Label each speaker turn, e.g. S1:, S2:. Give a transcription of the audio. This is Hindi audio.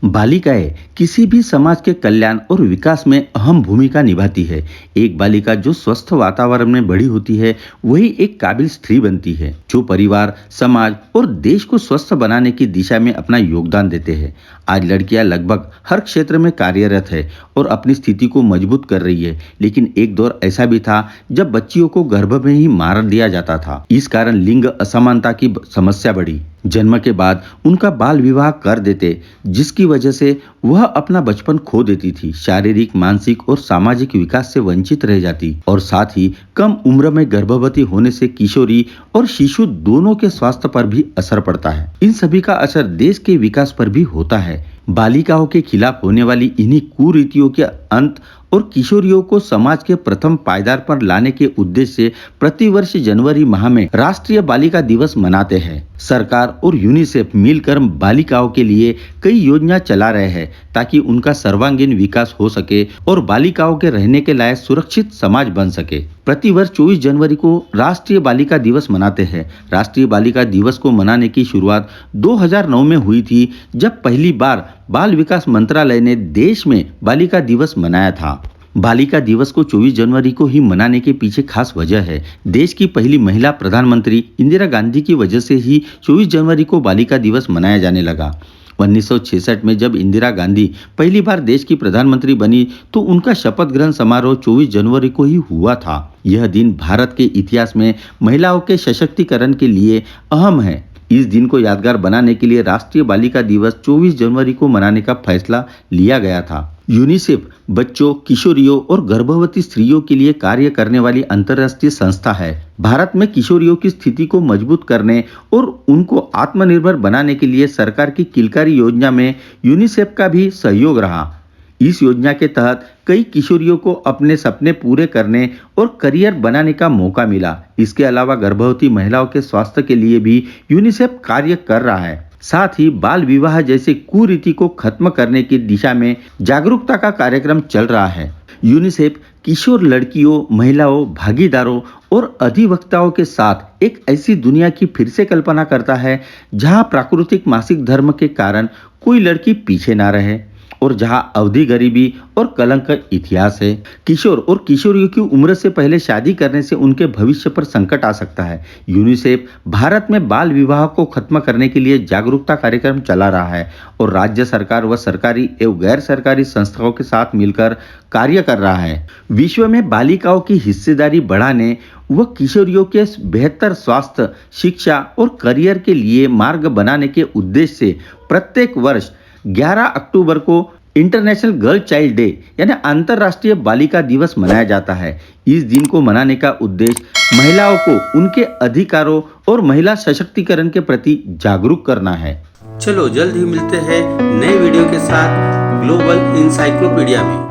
S1: बालिकाएं किसी भी समाज के कल्याण और विकास में अहम भूमिका निभाती है। एक बालिका जो स्वस्थ वातावरण में बड़ी होती है, वही एक काबिल स्त्री बनती है, जो परिवार, समाज और देश को स्वस्थ बनाने की दिशा में अपना योगदान देते हैं। आज लड़कियां लगभग हर क्षेत्र में कार्यरत है और अपनी स्थिति को मजबूत कर रही है, लेकिन एक दौर ऐसा भी था जब बच्चियों को गर्भ में ही मार दिया जाता था। इस कारण लिंग असमानता की समस्या बढ़ी। जन्म के बाद उनका बाल विवाह कर देते, जिसकी वजह से वह अपना बचपन खो देती थी, शारीरिक, मानसिक और सामाजिक विकास से वंचित रह जाती और साथ ही कम उम्र में गर्भवती होने से किशोरी और शिशु दोनों के स्वास्थ्य पर भी असर पड़ता है। इन सभी का असर देश के विकास पर भी होता है। बालिकाओं के खिलाफ होने वाली इन्हीं कुरीतियों के अंत और किशोरियों को समाज के प्रथम पायदान पर लाने के उद्देश्य से प्रतिवर्ष जनवरी माह में राष्ट्रीय बालिका दिवस मनाते हैं। सरकार और यूनिसेफ मिलकर बालिकाओं के लिए कई योजना चला रहे हैं ताकि उनका सर्वांगीण विकास हो सके और बालिकाओं के रहने के लायक सुरक्षित समाज बन सके। प्रतिवर्ष 24 जनवरी को राष्ट्रीय बालिका दिवस मनाते हैं। राष्ट्रीय बालिका दिवस को मनाने की शुरुआत 2009 में हुई थी, जब पहली बार बाल विकास मंत्रालय ने देश में बालिका दिवस मनाया था। बालिका दिवस को 24 जनवरी को ही मनाने के पीछे खास वजह है। देश की पहली महिला प्रधानमंत्री इंदिरा गांधी की वजह से ही 24 जनवरी को बालिका दिवस मनाया जाने लगा। 1966 में जब इंदिरा गांधी पहली बार देश की प्रधानमंत्री बनी तो उनका शपथ ग्रहण समारोह 24 जनवरी को ही हुआ था। यह दिन भारत के इतिहास में महिलाओं के सशक्तिकरण के लिए अहम है। इस दिन को यादगार बनाने के लिए राष्ट्रीय बालिका दिवस 24 जनवरी को मनाने का फैसला लिया गया था। यूनिसेफ बच्चों, किशोरियों और गर्भवती स्त्रियों के लिए कार्य करने वाली अंतर्राष्ट्रीय संस्था है। भारत में किशोरियों की स्थिति को मजबूत करने और उनको आत्मनिर्भर बनाने के लिए सरकार की किलकारी योजना में यूनिसेफ का भी सहयोग रहा। इस योजना के तहत कई किशोरियों को अपने सपने पूरे करने और करियर बनाने का मौका मिला। इसके अलावा गर्भवती महिलाओं के स्वास्थ्य के लिए भी यूनिसेफ कार्य कर रहा है। साथ ही बाल विवाह जैसे कुरीति को खत्म करने की दिशा में जागरूकता का कार्यक्रम चल रहा है। यूनिसेफ किशोर लड़कियों, महिलाओं, भागीदारों और अधिवक्ताओं के साथ एक ऐसी दुनिया की फिर से कल्पना करता है जहां प्राकृतिक मासिक धर्म के कारण कोई लड़की पीछे ना रहे और जहां अवधि गरीबी और कलंक का इतिहास है। किशोर और किशोरियों की उम्र से पहले शादी करने से उनके भविष्य पर संकट आ सकता है। यूनिसेफ भारत में बाल विवाह को खत्म करने के लिए जागरूकता कार्यक्रम चला रहा है और राज्य सरकार व सरकारी एवं गैर सरकारी संस्थाओं के साथ मिलकर कार्य कर रहा है। विश्व में बालिकाओं की हिस्सेदारी बढ़ाने व किशोरियों के बेहतर स्वास्थ्य, शिक्षा और करियर के लिए मार्ग बनाने के उद्देश्य से प्रत्येक वर्ष 11 अक्टूबर को इंटरनेशनल गर्ल चाइल्ड डे यानी अंतर्राष्ट्रीय बालिका दिवस मनाया जाता है। इस दिन को मनाने का उद्देश्य महिलाओं को उनके अधिकारों और महिला सशक्तिकरण के प्रति जागरूक करना है।
S2: चलो जल्द ही मिलते हैं नए वीडियो के साथ ग्लोबल इंसाइक्लोपीडिया में।